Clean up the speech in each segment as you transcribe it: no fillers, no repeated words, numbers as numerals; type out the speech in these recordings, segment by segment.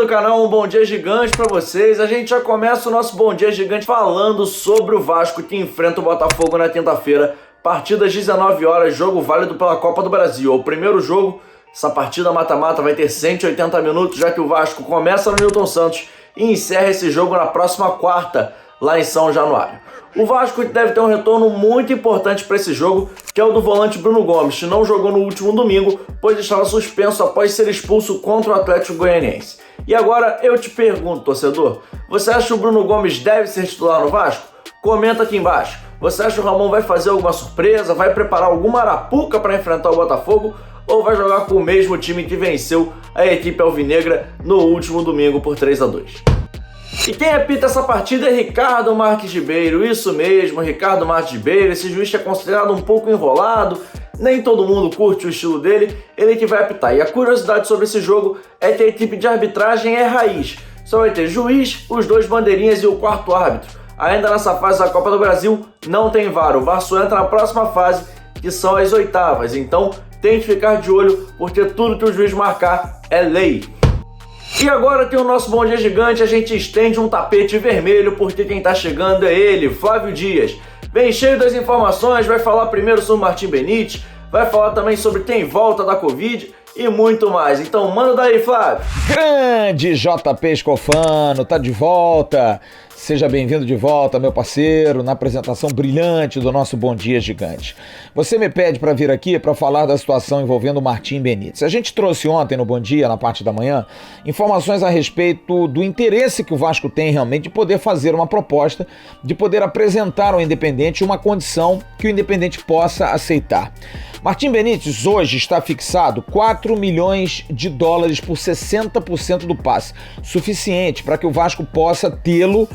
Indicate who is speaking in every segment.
Speaker 1: canal, um bom dia gigante para vocês. A gente já começa o nosso bom dia gigante falando sobre o Vasco que enfrenta o Botafogo na quinta-feira, partida às 19 horas, jogo válido pela Copa do Brasil. O primeiro jogo, essa partida mata-mata vai ter 180 minutos, já que o Vasco começa no Newton Santos e encerra esse jogo na próxima quarta, lá em São Januário. O Vasco deve ter um retorno muito importante para esse jogo, que é o do volante Bruno Gomes, que não jogou no último domingo, pois estava suspenso após ser expulso contra o Atlético Goianiense. E agora eu te pergunto, torcedor, você acha que o Bruno Gomes deve ser titular no Vasco? Comenta aqui embaixo. Você acha que o Ramon vai fazer alguma surpresa, vai preparar alguma arapuca para enfrentar o Botafogo, ou vai jogar com o mesmo time que venceu a equipe alvinegra no último domingo por 3-2? E quem apita essa partida é Ricardo Marques Ribeiro, isso mesmo, Ricardo Marques Ribeiro, esse juiz que é considerado um pouco enrolado, nem todo mundo curte o estilo dele, ele que vai apitar. E a curiosidade sobre esse jogo é que a equipe de arbitragem é raiz, só vai ter juiz, os dois bandeirinhas e o quarto árbitro. Ainda nessa fase da Copa do Brasil não tem VAR, o VAR só entra na próxima fase, que são as oitavas, então tem que ficar de olho, porque tudo que o juiz marcar é lei. E agora tem o nosso Bom Dia Gigante, a gente estende um tapete vermelho porque quem tá chegando é ele, Flávio Dias. Vem cheio das informações, vai falar primeiro sobre Martim Benítez, vai falar também sobre quem volta da Covid e muito mais. Então manda daí, Flávio.
Speaker 2: Grande JP Escofano, tá de volta. Seja bem-vindo de volta, meu parceiro, na apresentação brilhante do nosso Bom Dia Gigante. Você me pede para vir aqui para falar da situação envolvendo o Martim Benítez. A gente trouxe ontem no Bom Dia, na parte da manhã, informações a respeito do interesse que o Vasco tem realmente de poder fazer uma proposta, de poder apresentar ao Independente uma condição que o Independente possa aceitar. Martim Benítez hoje está fixado 4 milhões de dólares por 60% do passe, suficiente para que o Vasco possa tê-lo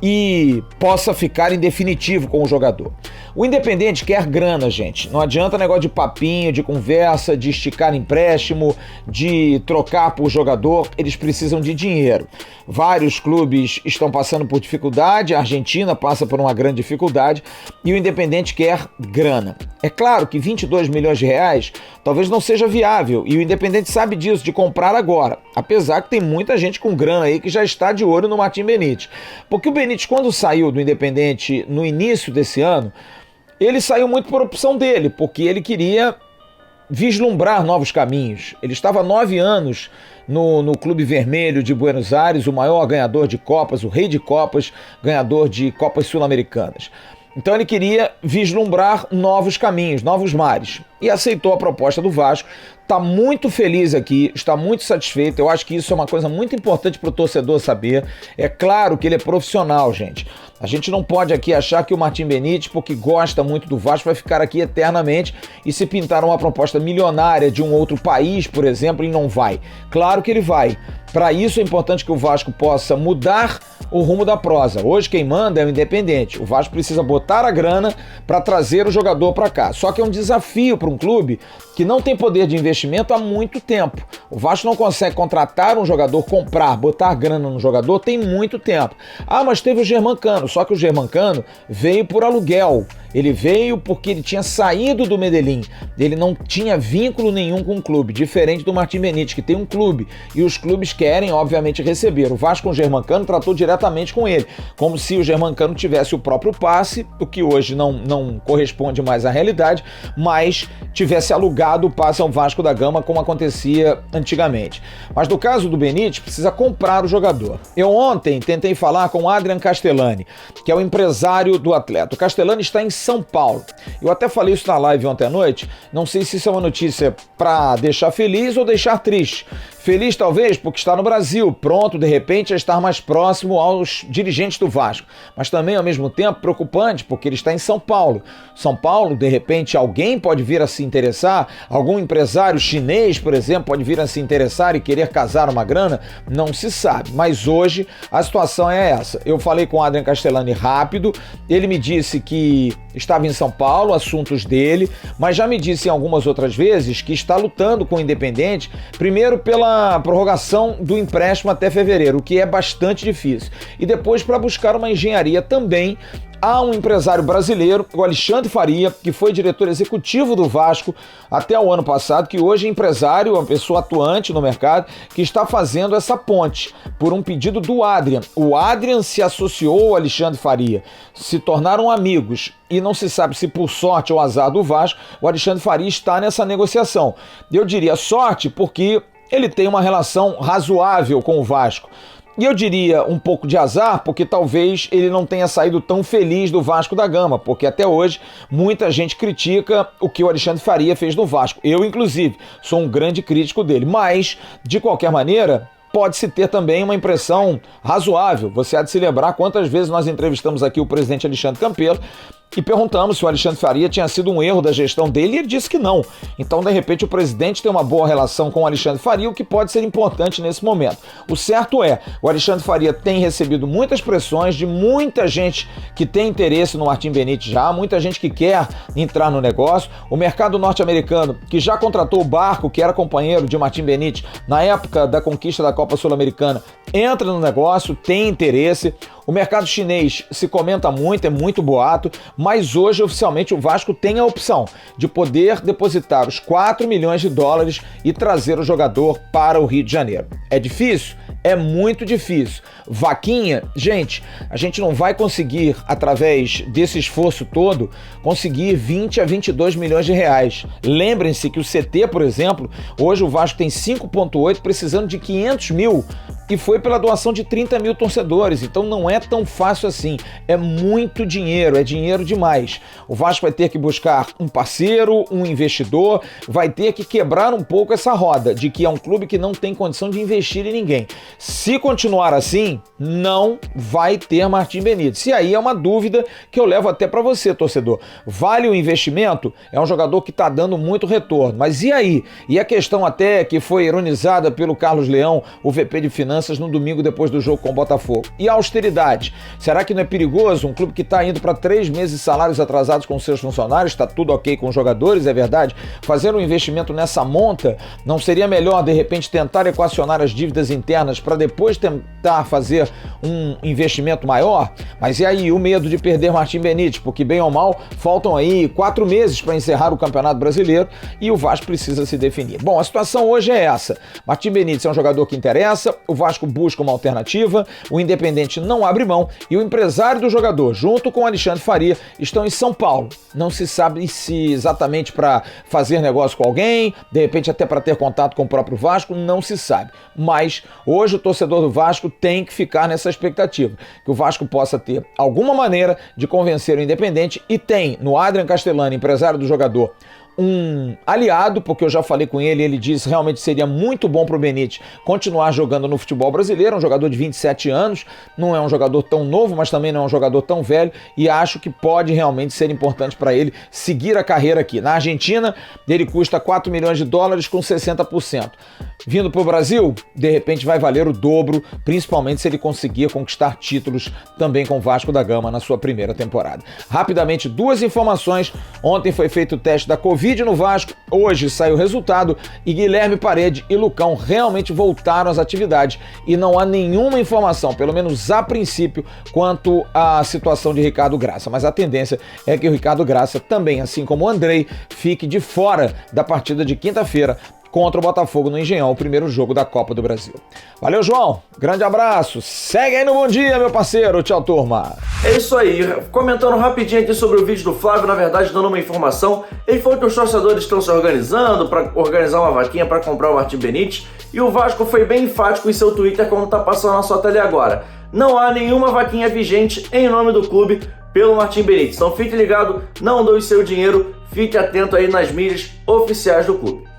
Speaker 2: e possa ficar em definitivo com o jogador. O Independente quer grana, gente. Não adianta negócio de papinho, de conversa, de esticar empréstimo, de trocar por jogador. Eles precisam de dinheiro. Vários clubes estão passando por dificuldade, a Argentina passa por uma grande dificuldade e o Independente quer grana. É claro que 22 milhões de reais talvez não seja viável e o Independente sabe disso, de comprar agora. Apesar que tem muita gente com grana aí que já está de olho no Martim Benítez. Porque o Benítez, quando saiu do Independente no início desse ano, ele saiu muito por opção dele, porque ele queria vislumbrar novos caminhos. Ele estava há 9 anos no Clube Vermelho de Buenos Aires, o maior ganhador de Copas, o rei de Copas, ganhador de Copas Sul-Americanas. Então ele queria vislumbrar novos caminhos, novos mares, e aceitou a proposta do Vasco. Está muito feliz aqui, está muito satisfeito. Eu acho que isso é uma coisa muito importante para o torcedor saber. É claro que ele é profissional, gente. A gente não pode aqui achar que o Martim Benítez, porque gosta muito do Vasco, vai ficar aqui eternamente e se pintar uma proposta milionária de um outro país, por exemplo, ele não vai. Claro que ele vai. Para isso é importante que o Vasco possa mudar o rumo da prosa. Hoje quem manda é o Independente. O Vasco precisa botar a grana para trazer o jogador para cá. Só que é um desafio para um clube que não tem poder de investimento há muito tempo. O Vasco não consegue contratar um jogador, comprar, botar grana no jogador tem muito tempo. Ah, mas teve o Germancano, só que o Germancano veio por aluguel. Ele veio porque ele tinha saído do Medellín. Ele não tinha vínculo nenhum com o clube, diferente do Martim Benítez, que tem um clube. E os clubes querem, obviamente, receber. O Vasco com o Germancano tratou diretamente com ele, como se o Germancano tivesse o próprio passe, o que hoje não corresponde mais à realidade, mas tivesse alugado o passe ao Vasco da Gama, como acontecia antigamente. Mas no caso do Benítez, precisa comprar o jogador. Eu ontem tentei falar com o Adrian Castellani, que é o empresário do atleta. O Castellani está em São Paulo. Eu até falei isso na live ontem à noite, não sei se isso é uma notícia para deixar feliz ou deixar triste. Feliz talvez porque está no Brasil, pronto de repente a estar mais próximo aos dirigentes do Vasco, mas também ao mesmo tempo preocupante porque ele está em São Paulo. São Paulo, de repente alguém pode vir a se interessar, algum empresário chinês, por exemplo, pode vir a se interessar e querer casar uma grana, não se sabe, mas hoje a situação é essa. Eu falei com o Adrian Castellani rápido, ele me disse que estava em São Paulo, assuntos dele, mas já me disse em algumas outras vezes que está lutando com o Independente, primeiro pela uma prorrogação do empréstimo até fevereiro, o que é bastante difícil. E depois para buscar uma engenharia também. Há um empresário brasileiro, o Alexandre Faria, que foi diretor executivo do Vasco até o ano passado, que hoje é empresário, uma pessoa atuante no mercado, que está fazendo essa ponte por um pedido do Adrian. O Adrian se associou ao Alexandre Faria, se tornaram amigos e não se sabe se por sorte ou azar do Vasco, o Alexandre Faria está nessa negociação. Eu diria sorte porque ele tem uma relação razoável com o Vasco. E eu diria um pouco de azar, porque talvez ele não tenha saído tão feliz do Vasco da Gama, porque até hoje muita gente critica o que o Alexandre Faria fez no Vasco. Eu, inclusive, sou um grande crítico dele, mas, de qualquer maneira, pode-se ter também uma impressão razoável. Você há de se lembrar quantas vezes nós entrevistamos aqui o presidente Alexandre Campelo e perguntamos se o Alexandre Faria tinha sido um erro da gestão dele e ele disse que não. Então, de repente, o presidente tem uma boa relação com o Alexandre Faria, o que pode ser importante nesse momento. O certo é, o Alexandre Faria tem recebido muitas pressões de muita gente que tem interesse no Martim Benítez já, muita gente que quer entrar no negócio. O mercado norte-americano, que já contratou o Barco, que era companheiro de Martim Benítez na época da conquista da Copa Sul-Americana, entra no negócio, tem interesse. O mercado chinês se comenta muito, é muito boato, mas hoje oficialmente o Vasco tem a opção de poder depositar os 4 milhões de dólares e trazer o jogador para o Rio de Janeiro. É difícil? É muito difícil. Vaquinha, gente, a gente não vai conseguir, através desse esforço todo, conseguir 20 a 22 milhões de reais. Lembrem-se que o CT, por exemplo, hoje o Vasco tem 5,8, precisando de 500 mil, e foi pela doação de 30 mil torcedores, então não é tão fácil assim. É muito dinheiro, é dinheiro demais. O Vasco vai ter que buscar um parceiro, um investidor, vai ter que quebrar um pouco essa roda de que é um clube que não tem condição de investir em ninguém. Se continuar assim, não vai ter Martim Benítez. E aí é uma dúvida que eu levo até para você, torcedor. Vale o investimento? É um jogador que está dando muito retorno, mas e aí? E a questão até que foi ironizada pelo Carlos Leão, o VP de Finanças, no domingo depois do jogo com o Botafogo. E a austeridade? Será que não é perigoso? Um clube que está indo para 3 meses de salários atrasados com seus funcionários, está tudo ok com os jogadores, é verdade? Fazer um investimento nessa monta, não seria melhor, de repente, tentar equacionar as dívidas internas para depois tentar fazer um investimento maior? Mas e aí, o medo de perder Martim Benítez? Porque, bem ou mal, faltam aí 4 meses para encerrar o Campeonato Brasileiro e o Vasco precisa se definir. Bom, a situação hoje é essa. Martim Benítez é um jogador que interessa, o Vasco busca uma alternativa, o Independente não abre mão e o empresário do jogador, junto com o Alexandre Faria, estão em São Paulo. Não se sabe se exatamente para fazer negócio com alguém, de repente até para ter contato com o próprio Vasco, não se sabe. Mas hoje o torcedor do Vasco tem que ficar nessa expectativa, que o Vasco possa ter alguma maneira de convencer o Independente e tem no Adrian Castellani, empresário do jogador, um aliado, porque eu já falei com ele, ele disse realmente seria muito bom para o Benítez continuar jogando no futebol brasileiro, um jogador de 27 anos, não é um jogador tão novo, mas também não é um jogador tão velho, e acho que pode realmente ser importante para ele seguir a carreira aqui. Na Argentina, ele custa 4 milhões de dólares com 60%. Vindo para o Brasil, de repente vai valer o dobro, principalmente se ele conseguir conquistar títulos também com o Vasco da Gama na sua primeira temporada. Rapidamente, 2 informações. Ontem foi feito o teste da Covid no Vasco, hoje saiu o resultado e Guilherme Parede e Lucão realmente voltaram às atividades e não há nenhuma informação, pelo menos a princípio, quanto à situação de Ricardo Graça, mas a tendência é que o Ricardo Graça também, assim como o Andrei, fique de fora da partida de quinta-feira contra o Botafogo no Engenhão, o primeiro jogo da Copa do Brasil. Valeu, João. Grande abraço. Segue aí no Bom Dia, meu parceiro. Tchau, turma.
Speaker 1: É isso aí. Comentando rapidinho aqui sobre o vídeo do Flávio, na verdade, dando uma informação. Ele falou que os torcedores estão se organizando para organizar uma vaquinha para comprar o Martim Benítez e o Vasco foi bem enfático em seu Twitter, como está passando na sua tela agora. Não há nenhuma vaquinha vigente em nome do clube pelo Martim Benítez. Então fique ligado, não doe seu dinheiro, fique atento aí nas mídias oficiais do clube.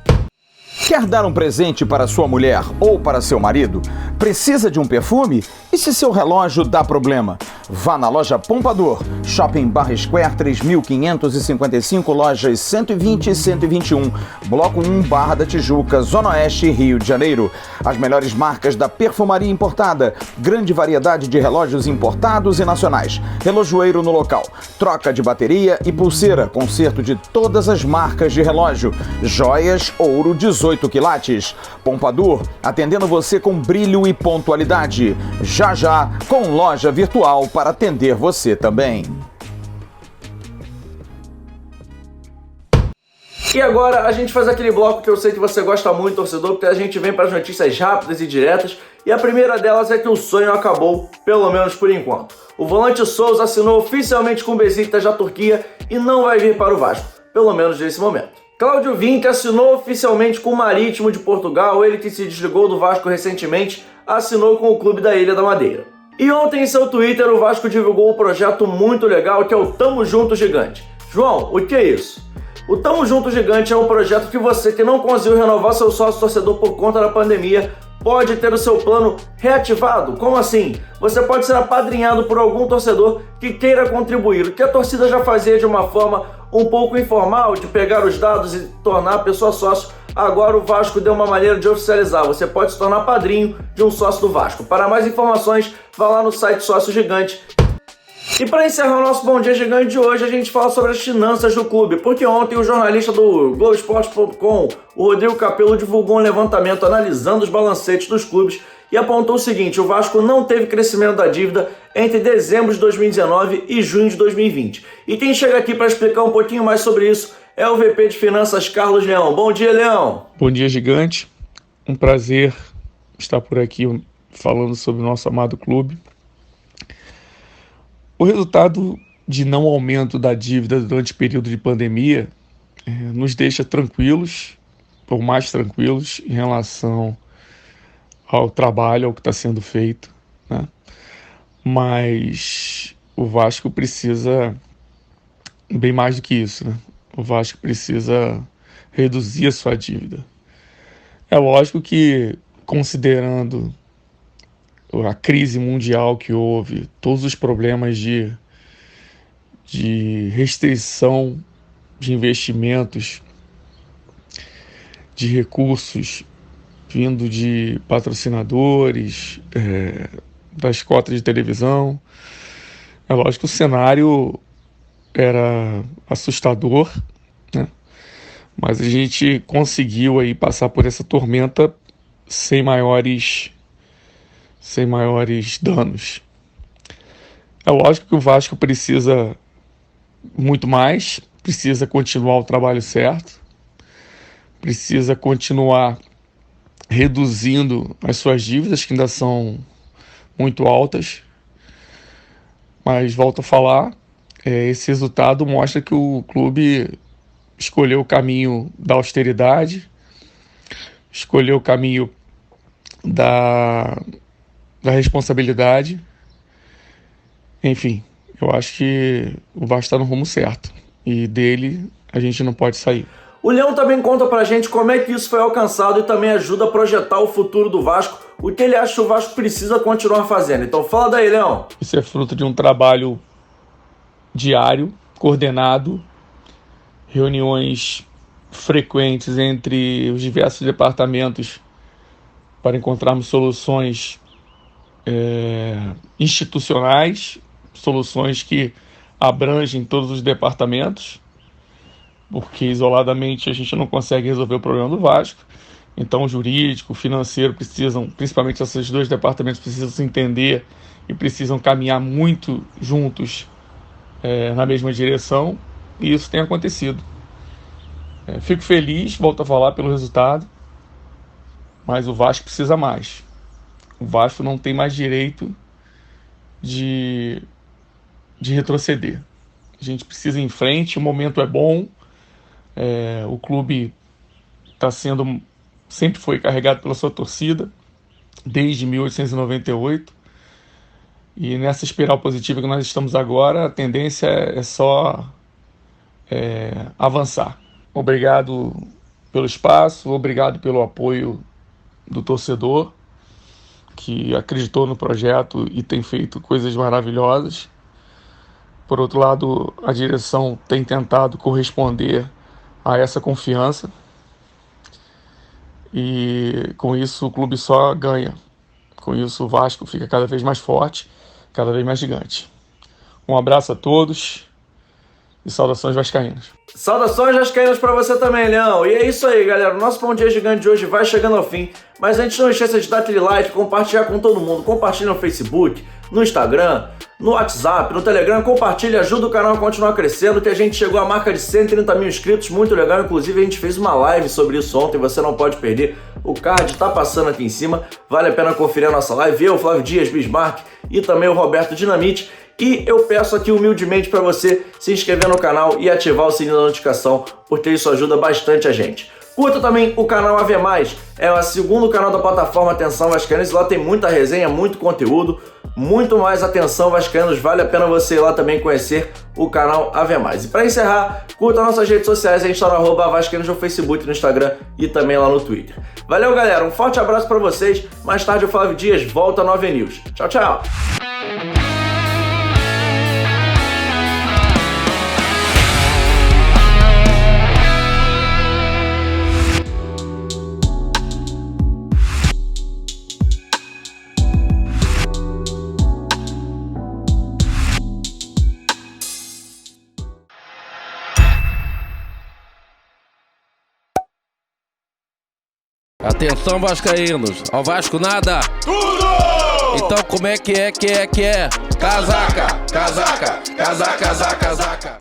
Speaker 2: Quer dar um presente para sua mulher ou para seu marido? Precisa de um perfume? E se seu relógio dá problema? Vá na loja Pompadour, Shopping Barra Square 3555, lojas 120 e 121, Bloco 1, Barra da Tijuca, Zona Oeste, Rio de Janeiro. As melhores marcas da perfumaria importada, grande variedade de relógios importados e nacionais, relojoeiro no local, troca de bateria e pulseira, conserto de todas as marcas de relógio, joias, ouro 18 quilates. Pompadour, atendendo você com brilho e pontualidade. Já, com loja virtual para atender você também.
Speaker 1: E agora a gente faz aquele bloco que eu sei que você gosta muito, torcedor, porque a gente vem para as notícias rápidas e diretas, e a primeira delas é que o sonho acabou, pelo menos por enquanto. O volante Souza assinou oficialmente com o Beşiktaş da Turquia e não vai vir para o Vasco, pelo menos nesse momento. Cláudio Vinck assinou oficialmente com o Marítimo de Portugal, ele que se desligou do Vasco recentemente, assinou com o clube da Ilha da Madeira. E ontem em seu Twitter o Vasco divulgou um projeto muito legal que é o Tamo Junto Gigante. João, o que é isso? O Tamo Junto Gigante é um projeto que você que não conseguiu renovar seu sócio torcedor por conta da pandemia pode ter o seu plano reativado. Como assim? Você pode ser apadrinhado por algum torcedor que queira contribuir, o que a torcida já fazia de uma forma um pouco informal, de pegar os dados e tornar a pessoa sócio. Agora o Vasco deu uma maneira de oficializar. Você pode se tornar padrinho de um sócio do Vasco. Para mais informações, vá lá no site Sócio Gigante. E para encerrar o nosso Bom Dia Gigante de hoje, a gente fala sobre as finanças do clube, porque ontem o jornalista do Globoesporte.com, o Rodrigo Capello, divulgou um levantamento analisando os balancetes dos clubes e apontou o seguinte: o Vasco não teve crescimento da dívida entre dezembro de 2019 e junho de 2020. E quem chega aqui para explicar um pouquinho mais sobre isso é o VP de Finanças, Carlos Leão. Bom dia, Leão.
Speaker 3: Bom dia, Gigante. Um prazer estar por aqui falando sobre o nosso amado clube. O resultado de não aumento da dívida durante o período de pandemia nos deixa tranquilos, ou mais tranquilos, em relação ao trabalho, ao que está sendo feito, né? Mas o Vasco precisa bem mais do que isso, né? O Vasco precisa reduzir a sua dívida. É lógico que, considerando a crise mundial que houve, todos os problemas de restrição de investimentos, de recursos vindo de patrocinadores, das cotas de televisão, é lógico que o cenário era assustador, né? Mas a gente conseguiu aí passar por essa tormenta sem maiores danos. É lógico que o Vasco precisa muito mais, precisa continuar o trabalho certo, precisa continuar reduzindo as suas dívidas, que ainda são muito altas, mas volto a falar, esse resultado mostra que o clube escolheu o caminho da austeridade, escolheu o caminho da responsabilidade. Enfim, eu acho que o Vasco está no rumo certo e dele a gente não pode sair.
Speaker 1: O Leão também conta pra gente como é que isso foi alcançado e também ajuda a projetar o futuro do Vasco, o que ele acha que o Vasco precisa continuar fazendo. Então fala daí, Leão.
Speaker 3: Isso é fruto de um trabalho diário, coordenado, reuniões frequentes entre os diversos departamentos para encontrarmos soluções institucionais, soluções que abrangem todos os departamentos, porque isoladamente a gente não consegue resolver o problema do Vasco. Então o jurídico, o financeiro precisam, principalmente esses dois departamentos, precisam se entender e precisam caminhar muito juntos na mesma direção, e isso tem acontecido. Fico feliz, volto a falar, pelo resultado, mas o Vasco precisa mais. O Vasco não tem mais direito de retroceder. A gente precisa ir em frente, o momento é bom, o clube sempre foi carregado pela sua torcida, desde 1898, e nessa espiral positiva que nós estamos agora, a tendência é só avançar. Obrigado pelo espaço, obrigado pelo apoio do torcedor. que acreditou no projeto e tem feito coisas maravilhosas. Por outro lado, a direção tem tentado corresponder a essa confiança. E com isso o clube só ganha. Com isso o Vasco fica cada vez mais forte, cada vez mais gigante. Um abraço a todos e saudações vascaínas.
Speaker 1: Saudações vascaínas pra você também, Leão. E é isso aí, galera. O nosso Bom Dia Gigante de hoje vai chegando ao fim. Mas antes, não esqueça de dar aquele like, compartilhar com todo mundo. Compartilha no Facebook, no Instagram, no WhatsApp, no Telegram. Compartilha, ajuda o canal a continuar crescendo, que a gente chegou à marca de 130 mil inscritos. Muito legal. Inclusive, a gente fez uma live sobre isso ontem. Você não pode perder. O card tá passando aqui em cima. Vale a pena conferir a nossa live. Eu, Flávio Dias, Bismarck e também o Roberto Dinamite. E eu peço aqui humildemente para você se inscrever no canal e ativar o sininho da notificação, porque isso ajuda bastante a gente. Curta também o canal AV+, é o segundo canal da plataforma Atenção Vascaínos, lá tem muita resenha, muito conteúdo, muito mais Atenção Vascaínos, vale a pena você ir lá também conhecer o canal AV+. E para encerrar, curta nossas redes sociais, a gente está no @vascaínos no Facebook, no Instagram e também lá no Twitter. Valeu, galera, um forte abraço para vocês, mais tarde o Flávio Dias volta no AV News. Tchau, tchau!
Speaker 4: Atenção, vascaínos, ao Vasco nada! Tudo! Então como é que é? Casaca, casaca, casaca, casaca, casaca.